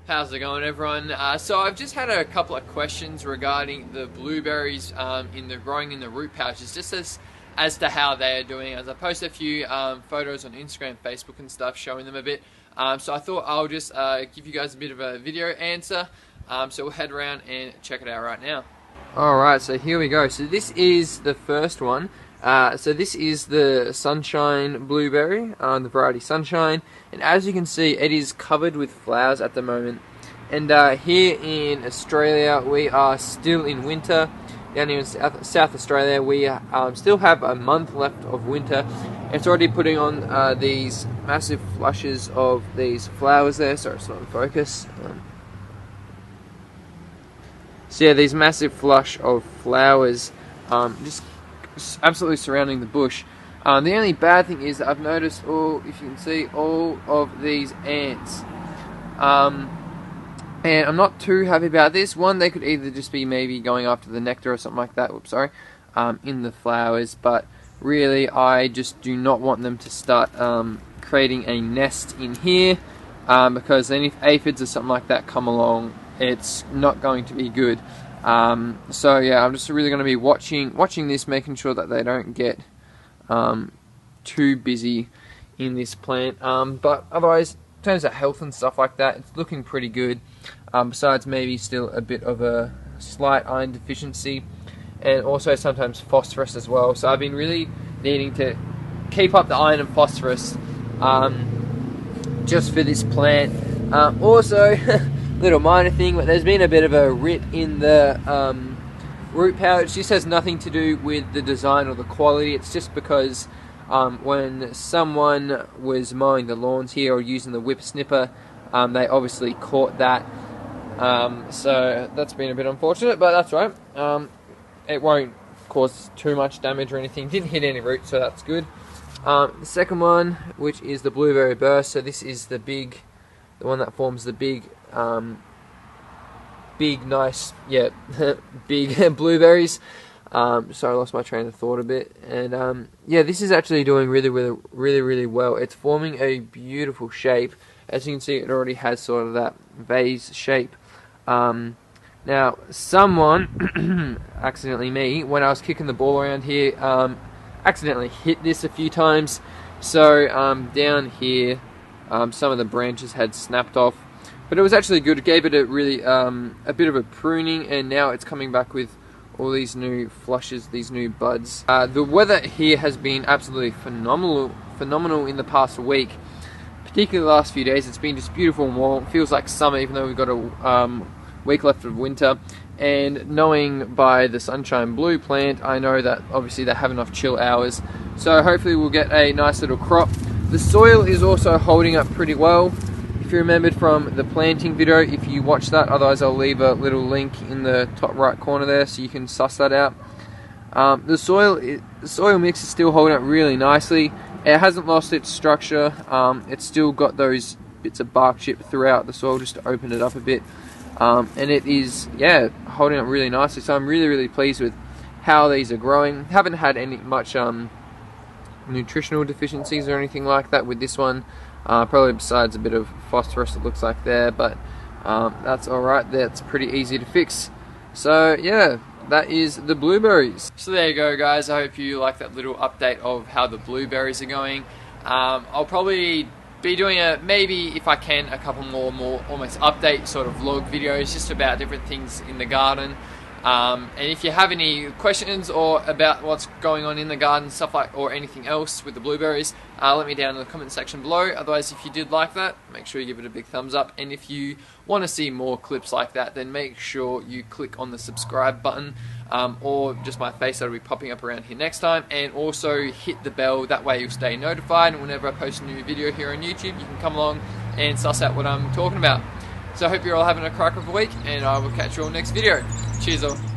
How's it going, everyone? So I've just had a couple of questions regarding the blueberries growing in the root pouches, just as to how they are doing. As I posted a few photos on Instagram, Facebook, and stuff, showing them a bit. So I thought I'll just give you guys a bit of a video answer. So we'll head around and check it out right now. Alright, so here we go. So this is the first one. So this is the Sunshine Blueberry, the variety Sunshine, and as you can see, it is covered with flowers at the moment. And here in Australia, we are still in winter. Down here in South Australia, we still have a month left of winter. It's already putting on these massive flushes of these flowers there. Sorry, it's not in focus. So yeah, these massive flush of flowers just absolutely surrounding the bush. The only bad thing is that I've noticed if you can see, all of these ants. And I'm not too happy about this. One, they could either just be maybe going after the nectar or something like that, in the flowers, but really I just do not want them to start creating a nest in here, because then if aphids or something like that come along, it's not going to be good. So yeah, I'm just really going to be watching this, making sure that they don't get too busy in this plant. But otherwise, in terms of health and stuff like that, it's looking pretty good. Besides maybe still a bit of a slight iron deficiency, and also sometimes phosphorus as well. So I've been really needing to keep up the iron and phosphorus just for this plant. Also, little minor thing, but there's been a bit of a rip in the root pouch. This has nothing to do with the design or the quality. It's just because when someone was mowing the lawns here or using the whip snipper, they obviously caught that. So that's been a bit unfortunate, but that's right. It won't cause too much damage or anything. Didn't hit any roots, so that's good. The second one, which is the Blueberry Burst. So this is the one that forms the big nice, big blueberries. So I lost my train of thought a bit, and yeah, this is actually doing really well. It's forming a beautiful shape. As you can see, it already has sort of that vase shape. Now, someone, accidentally me, when I was kicking the ball around here, accidentally hit this a few times. So down here, some of the branches had snapped off, but it was actually good. It gave it a really a bit of a pruning, and now it's coming back with all these new flushes, these new buds. The weather here has been absolutely phenomenal in the past week, particularly the last few days. It's been just beautiful and warm. It feels like summer, even though we've got a week left of winter. And knowing by the Sunshine Blue plant, I know that obviously they have enough chill hours, so hopefully we'll get a nice little crop. The soil is also holding up pretty well. If you remembered from the planting video, if you watch that, otherwise I'll leave a little link in the top right corner there so you can suss that out. The soil mix is still holding up really nicely. It hasn't lost its structure. It's still got those bits of bark chip throughout the soil just to open it up a bit. And it is, yeah, holding up really nicely. So I'm really pleased with how these are growing. Haven't had any much nutritional deficiencies or anything like that with this one. Probably besides a bit of phosphorus, it looks like there, but that's alright. That's pretty easy to fix. So yeah, that is the blueberries. So there you go, guys. I hope you like that little update of how the blueberries are going. I'll probably be doing maybe, if I can, a couple more almost update sort of vlog videos just about different things in the garden. And if you have any questions or about what's going on in the garden, stuff like, or anything else with the blueberries, let me down in the comment section below. Otherwise, if you did like that, make sure you give it a big thumbs up. And if you want to see more clips like that, then make sure you click on the subscribe button, or just my face that'll be popping up around here next time. And also hit the bell, that way you'll stay notified. And whenever I post a new video here on YouTube, you can come along and suss out what I'm talking about. So I hope you're all having a crack of a week, and I will catch you all next video. Cheers all.